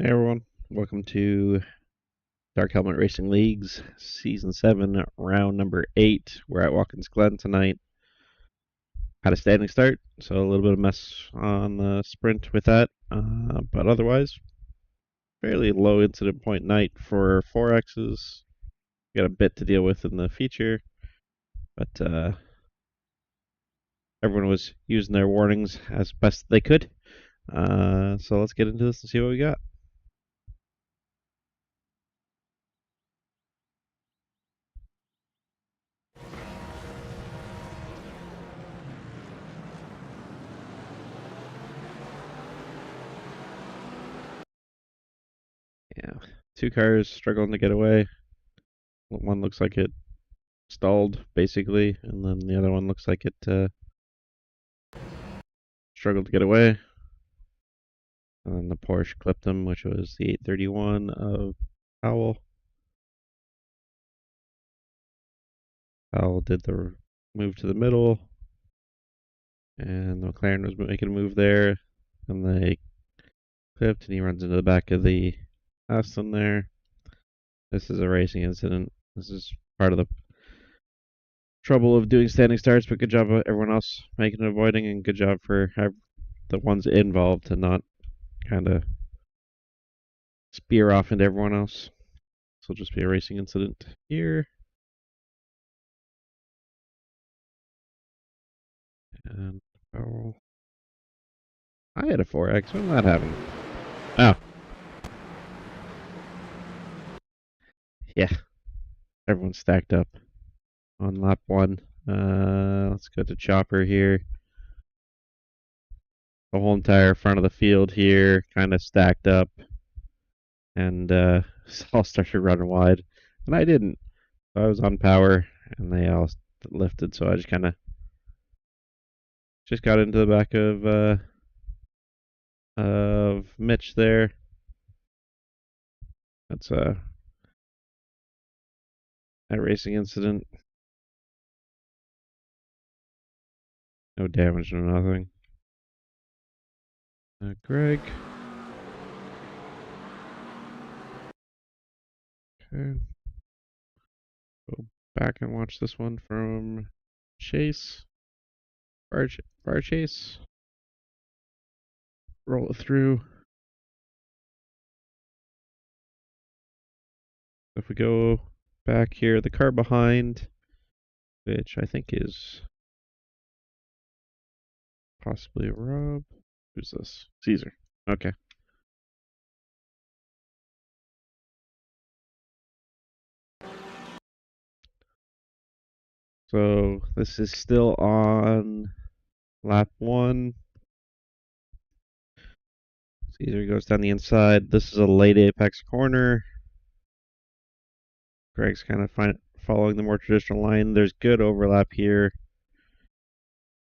Hey everyone, welcome to Dark Helmet Racing League's Season 7, round number 8. We're at Watkins Glen tonight. Had a standing start, so a little bit of mess on the sprint with that, but otherwise, fairly low incident point night for 4Xs. Got a bit to deal with in the feature, but everyone was using their warnings as best they could. So let's get into this and see what we got. Yeah, two cars struggling to get away. One looks like it stalled, basically, and then the other one looks like it struggled to get away. And then the Porsche clipped him, which was the 831 of Powell. Powell did the move to the middle, and the McLaren was making a move there, and they clipped, and he runs into the back of the Aston there. This is a racing incident. This is part of the trouble of doing standing starts, but good job of everyone else making and avoiding, and good job for the ones involved to not kind of spear off into everyone else. This will just be a racing incident here. And oh, I had a 4X. When did that happen? Oh, yeah. Everyone's stacked up on lap 1. Let's go to Chopper here. The whole entire front of the field here kind of stacked up. And all started running wide. And I didn't. I was on power, and they all lifted, so I just kind of got into the back of Mitch there. That's a racing incident. No damage, no nothing. Greg. Okay. Go back and watch this one from Chase. Bar Chase. Roll it through. If we go back here, the car behind, which I think is possibly Rob. Who's this? Caesar. Okay. So this is still on lap 1. Caesar goes down the inside. This is a late apex corner. Greg's kind of following the more traditional line. There's good overlap here.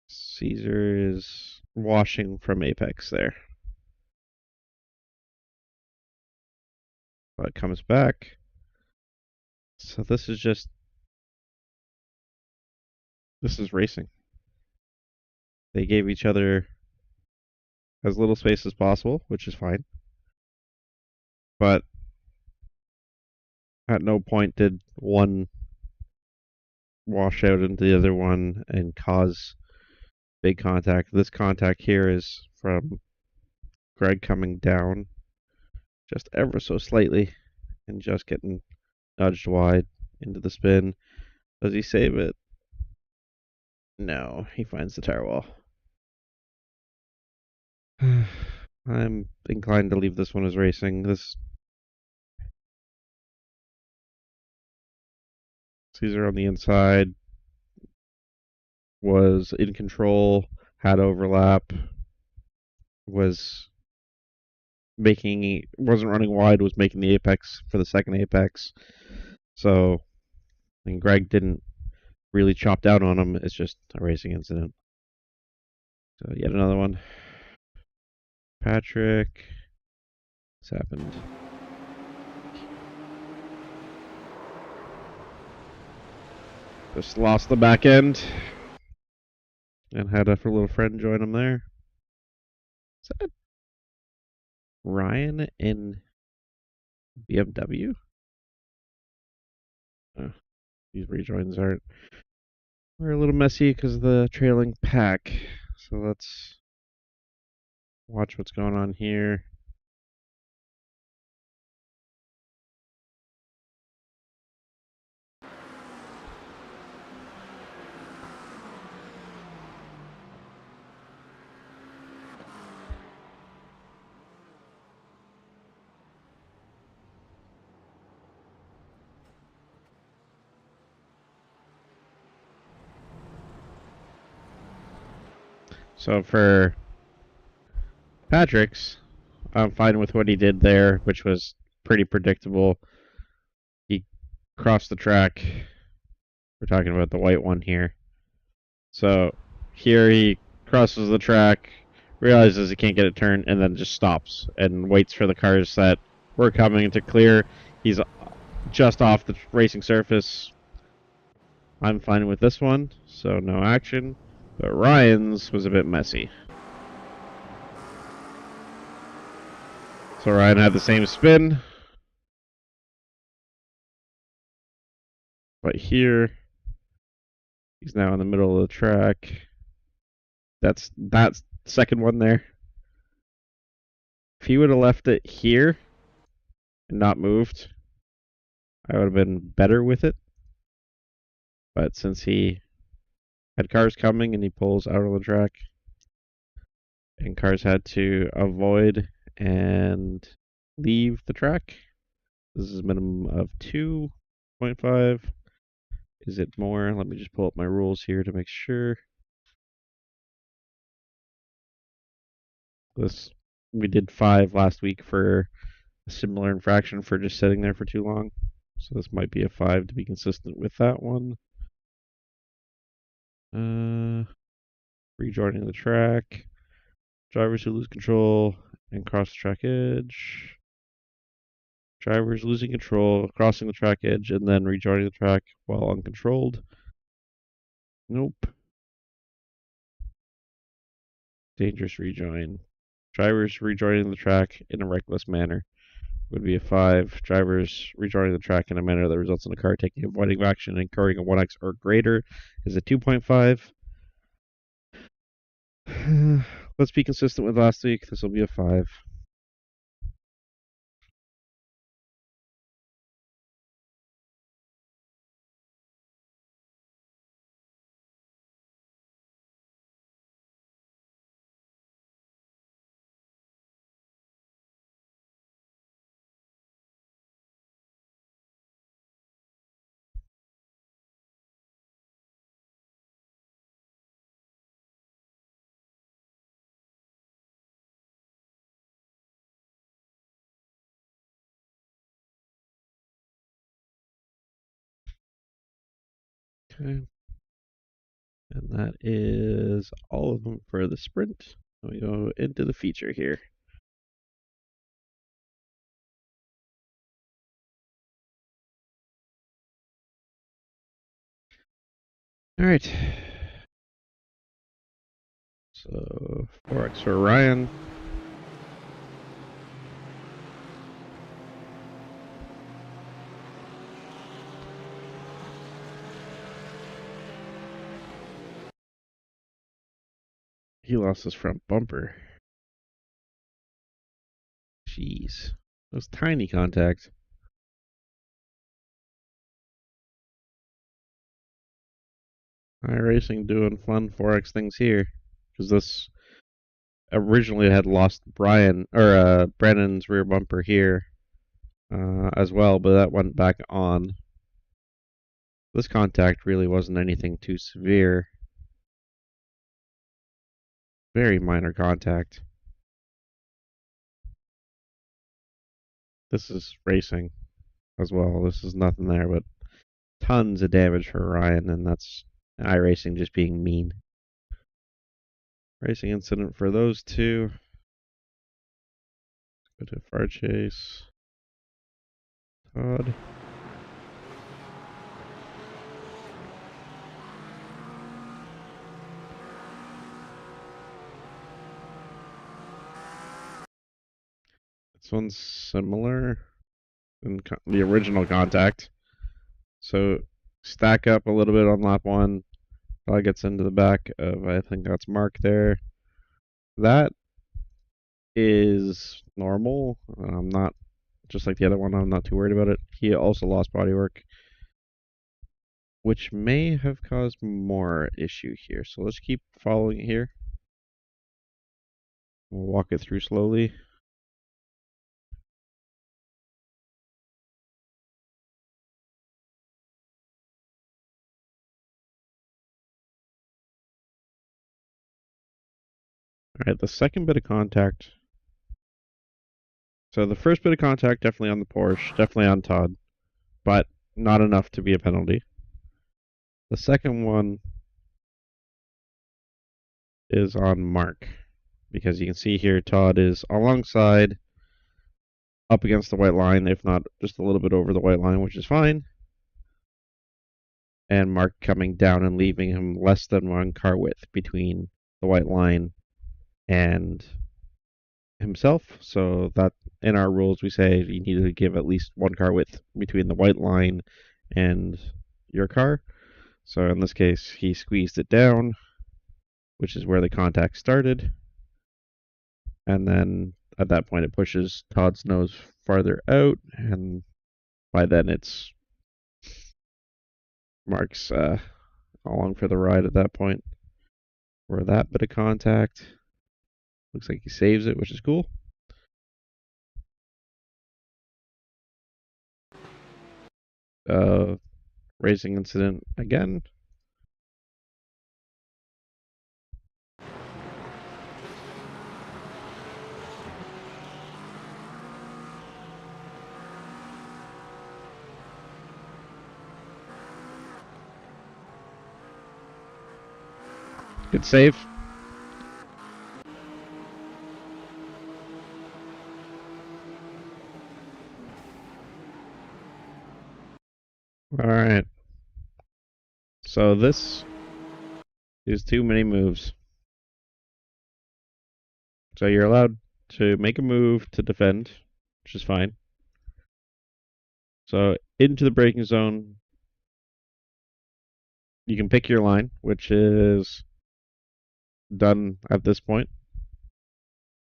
Caesar is washing from apex there. But comes back. So this is racing. They gave each other as little space as possible, which is fine. But at no point did one wash out into the other one and cause big contact. This contact here is from Greg coming down just ever so slightly and just getting nudged wide into the spin. Does he save it? No, he finds the tire wall. I'm inclined to leave this one as racing. This Caesar on the inside was in control, had overlap, wasn't running wide, was making the apex for the second apex. So, and Greg didn't really chop down on him. It's just a racing incident. So yet another one. Patrick. What's happened? Just lost the back end. And had a little friend join him there. Is that Ryan in BMW? These rejoins are a little messy because of the trailing pack. So let's watch what's going on here. So for Patrick's, I'm fine with what he did there, which was pretty predictable. He crossed the track. We're talking about the white one here. So here he crosses the track, realizes he can't get it turned, and then just stops and waits for the cars that were coming to clear. He's just off the racing surface. I'm fine with this one, so no action. But Ryan's was a bit messy. So Ryan had the same spin. But here, he's now in the middle of the track. That's second one there. If he would have left it here and not moved, I would have been better with it. But since he had cars coming and he pulls out of the track, and cars had to avoid and leave the track, this is a minimum of 2.5. Is it more? Let me just pull up my rules here to make sure. We did 5 last week for a similar infraction for just sitting there for too long. So this might be a 5 to be consistent with that one. Rejoining the track. Drivers who lose control and cross the track edge. Drivers losing control, crossing the track edge, and then rejoining the track while uncontrolled. Nope. Dangerous rejoin. Drivers rejoining the track in a reckless manner would be a 5. Drivers rejoining the track in a manner that results in a car taking avoiding action and incurring a 1x or greater is a 2.5. Let's be consistent with last week. This will be a 5. Okay. And that is all of them for the sprint. We go into the feature here. All right. So 4x for Ryan. He lost his front bumper. Jeez. Those tiny contacts. iRacing doing fun 4x things here. Because this originally had lost Brandon's rear bumper here as well, but that went back on. This contact really wasn't anything too severe. Very minor contact. This is racing as well. This is nothing there, but tons of damage for Ryan, and that's iRacing just being mean. Racing incident for those two. Go to far chase. Todd. This one's similar. in the original contact. So stack up a little bit on lap one. Probably gets into the back of, I think that's Mark there. That is normal. I'm not, just like the other one, I'm not too worried about it. He also lost bodywork, which may have caused more issue here. So let's keep following it here. We'll walk it through slowly. All right, the second bit of contact. So the first bit of contact, definitely on the Porsche, definitely on Todd, but not enough to be a penalty. The second one is on Mark, because you can see here Todd is alongside, up against the white line, if not just a little bit over the white line, which is fine. And Mark coming down and leaving him less than 1 car width between the white line and himself. So that in our rules we say you need to give at least 1 car width between the white line and your car. So in this case he squeezed it down, which is where the contact started. And then at that point it pushes Todd's nose farther out, and by then it's Mark's along for the ride at that point. For that bit of contact, looks like he saves it, which is cool. Racing incident again. Good save. Alright. So this is too many moves. So you're allowed to make a move to defend, which is fine. So into the braking zone, you can pick your line, which is done at this point.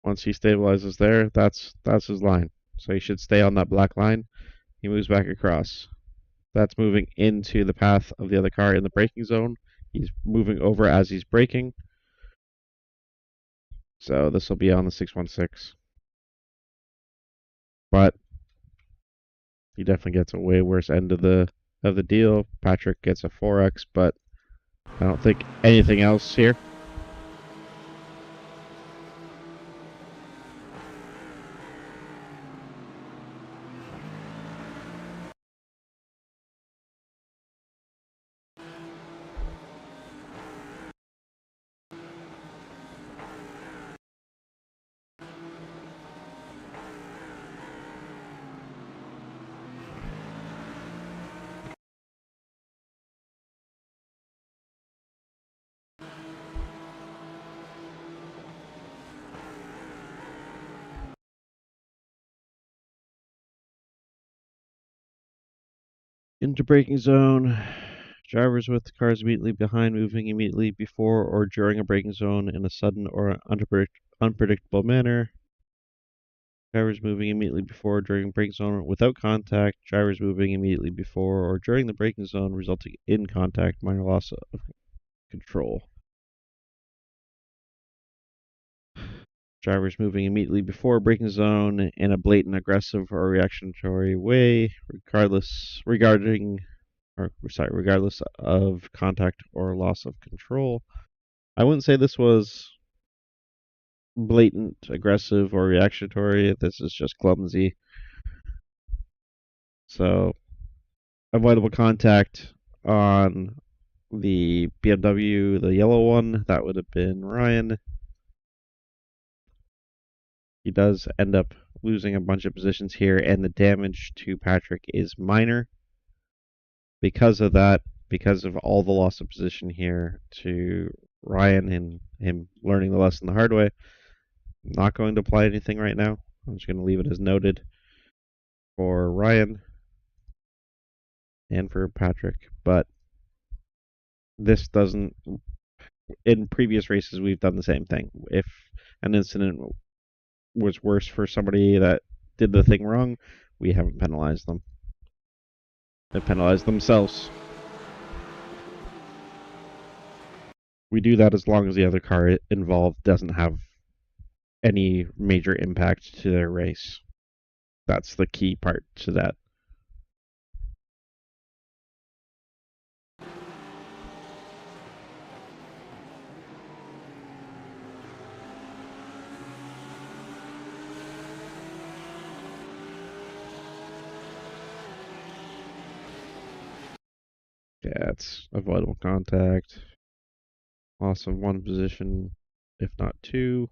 Once he stabilizes there, that's his line. So he should stay on that black line. He moves back across. That's moving into the path of the other car in the braking zone. He's moving over as he's braking. So this will be on the 616. But he definitely gets a way worse end of the deal. Patrick gets a 4X, but I don't think anything else here. Into braking zone. Drivers with cars immediately behind moving immediately before or during a braking zone in a sudden or unpredictable manner. Drivers moving immediately before or during braking zone without contact. Drivers moving immediately before or during the braking zone resulting in contact. Minor loss of control. Drivers moving immediately before braking zone in a blatant, aggressive, or reactionary way, regardless of contact or loss of control. I wouldn't say this was blatant, aggressive, or reactionary. This is just clumsy. So, avoidable contact on the BMW, the yellow one, that would have been Ryan. He does end up losing a bunch of positions here, and the damage to Patrick is minor. Because of that, because of all the loss of position here to Ryan and him learning the lesson the hard way, I'm not going to apply anything right now. I'm just going to leave it as noted. for Ryan and for Patrick, but this doesn't. In previous races, we've done the same thing. If an incident was worse for somebody that did the thing wrong, we haven't penalized them. They penalized themselves. We do that as long as the other car involved doesn't have any major impact to their race. That's the key part to that. Yeah, it's avoidable contact. Loss of one position, if not two.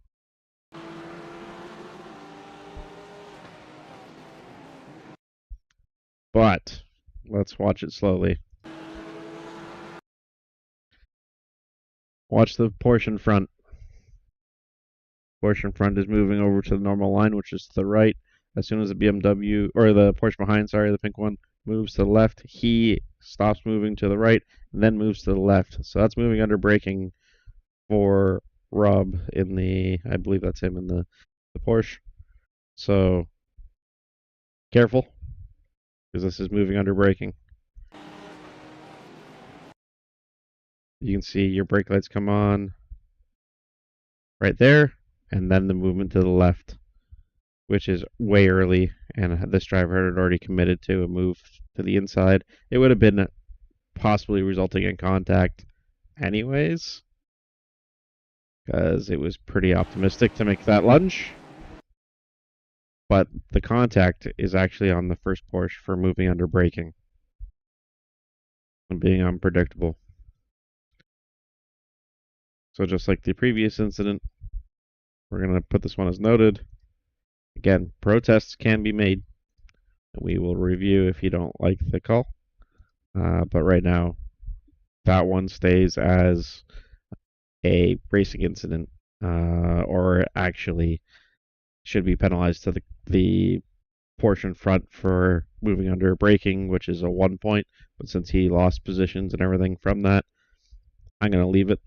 But let's watch it slowly. Watch the Porsche front. Porsche front is moving over to the normal line, which is to the right. As soon as the BMW, or the Porsche behind, sorry, the pink one, moves to the left, he stops moving to the right, and then moves to the left. So that's moving under braking for Rob in the, I believe that's him in the Porsche. So careful, because this is moving under braking. You can see your brake lights come on right there, and then the movement to the left, which is way early, and this driver had already committed to a move to the inside. It would have been possibly resulting in contact anyways, because it was pretty optimistic to make that lunge. But the contact is actually on the first Porsche for moving under braking and being unpredictable. So just like the previous incident, we're going to put this one as noted. Again, protests can be made. We will review if you don't like the call. But right now, that one stays as a racing incident, or actually should be penalized to the Porsche in front for moving under braking, which is a 1 point. But since he lost positions and everything from that, I'm going to leave it.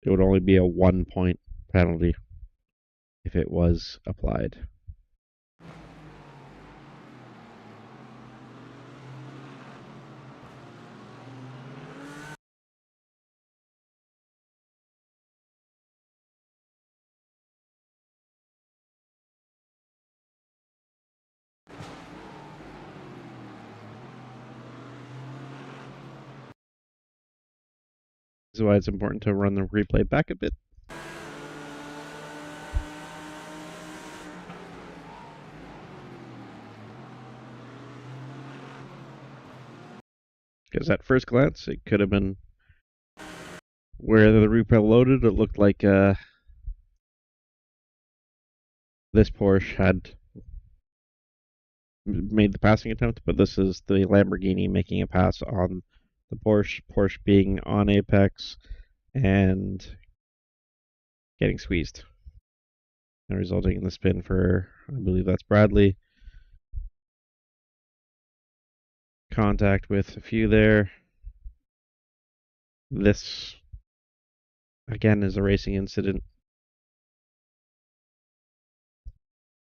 It would only be a 1 point penalty if it was applied. This is why it's important to run the replay back a bit. Because at first glance, it could have been where the replay loaded. It looked like this Porsche had made the passing attempt, but this is the Lamborghini making a pass on the Porsche being on apex and getting squeezed, and resulting in the spin for, I believe that's Bradley. Contact with a few there. This, again, is a racing incident.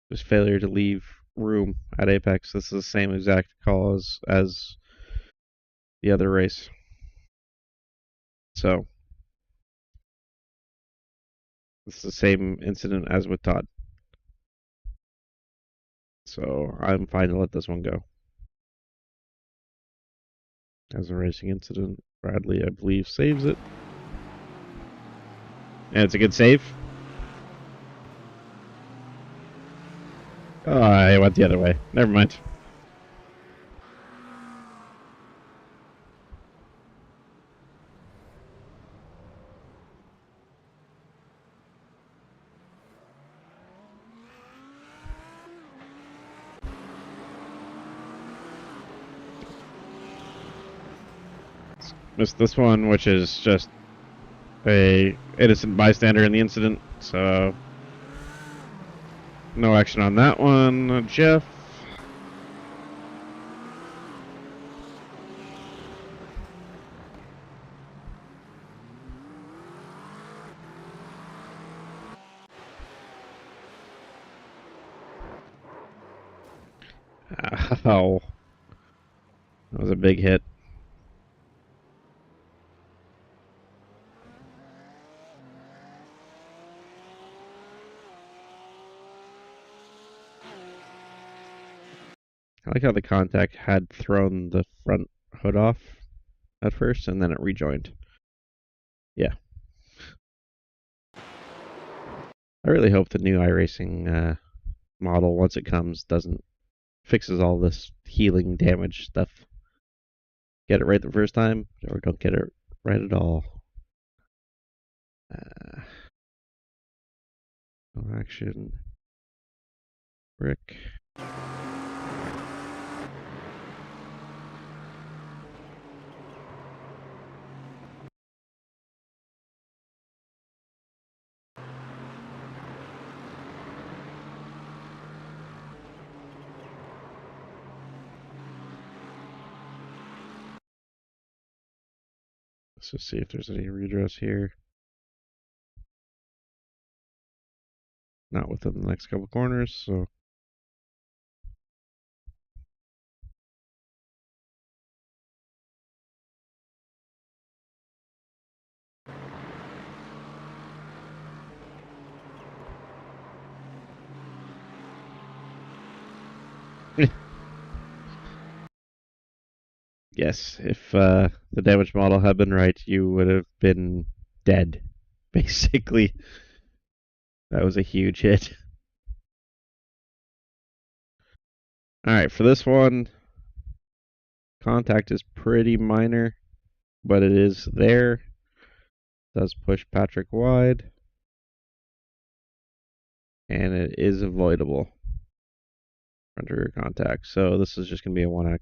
There's failure to leave room at apex. This is the same exact cause as the other race. So, it's the same incident as with Todd. So, I'm fine to let this one go. As a racing incident, Bradley, I believe, saves it. And it's a good save. Oh, I went the other way. Never mind. Missed this one, which is just a innocent bystander in the incident, so No action on that one, Jeff. Ow. That was a big hit. I like how the contact had thrown the front hood off at first, and then it rejoined. Yeah. I really hope the new iRacing model, once it comes, fixes all this healing damage stuff. Get it right the first time, or don't get it right at all. No action. Brick. Let's just see if there's any redress here. Not within the next couple corners, so. Yes, if the damage model had been right, you would have been dead, basically. That was a huge hit. Alright, for this one, contact is pretty minor, but it is there. Does push Patrick wide. And it is avoidable under contact. So this is just going to be a 1x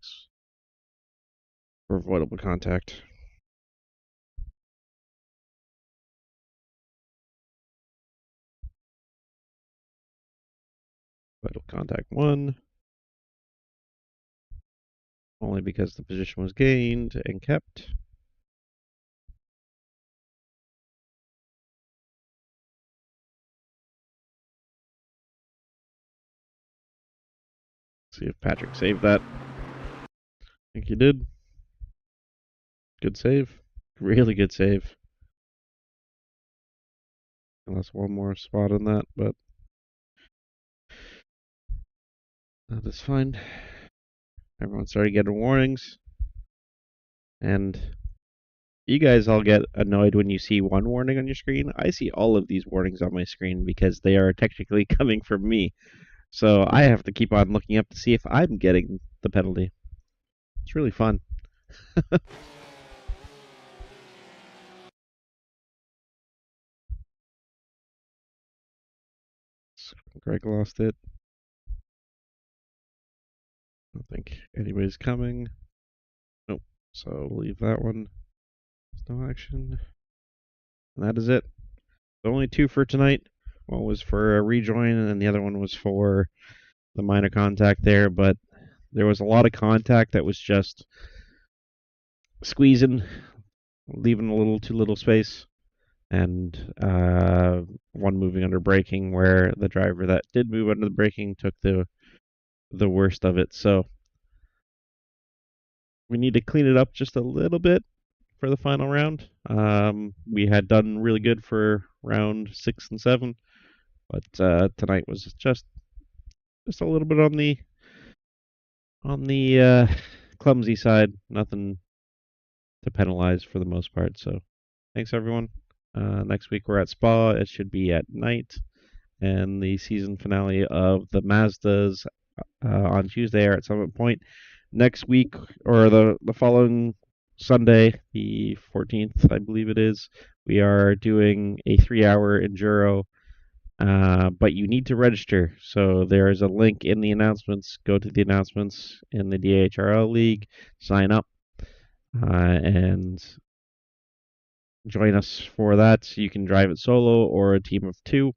for avoidable contact. Avoidable contact 1. Only because the position was gained and kept. See if Patrick saved that. I think he did. Good save. Really good save. Unless one more spot on that, but that is fine. Everyone started getting warnings. And you guys all get annoyed when you see one warning on your screen. I see all of these warnings on my screen because they are technically coming from me. So I have to keep on looking up to see if I'm getting the penalty. It's really fun. Greg lost it. I don't think anybody's coming. Nope. So we'll leave that one. There's no action. And that is it. Only 2 for tonight. One was for a rejoin, and then the other one was for the minor contact there. But there was a lot of contact that was just squeezing, leaving a little too little space, and one moving under braking where the driver that did move under the braking took the worst of it. So we need to clean it up just a little bit for the final round. We had done really good for round 6 and 7, but tonight was just a little bit on the clumsy side. Nothing to penalize for the most part. So thanks everyone. Next week we're at Spa. It should be at night, and the season finale of the Mazdas on Tuesday are at Summit Point. Next week, or the following Sunday, the 14th, I believe it is, we are doing a 3-hour enduro, but you need to register. So there is a link in the announcements. Go to the announcements in the DHRL League, sign up, and join us for that. You can drive it solo or a team of 2.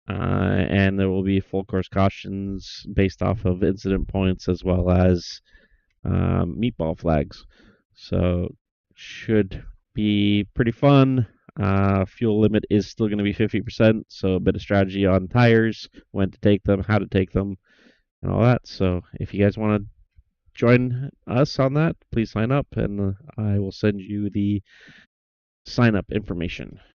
And there will be full course cautions based off of incident points as well as meatball flags. So should be pretty fun. Fuel limit is still going to be 50%, so a bit of strategy on tires, when to take them, how to take them, and all that. So if you guys want to join us on that, please sign up, and I will send you the sign up information.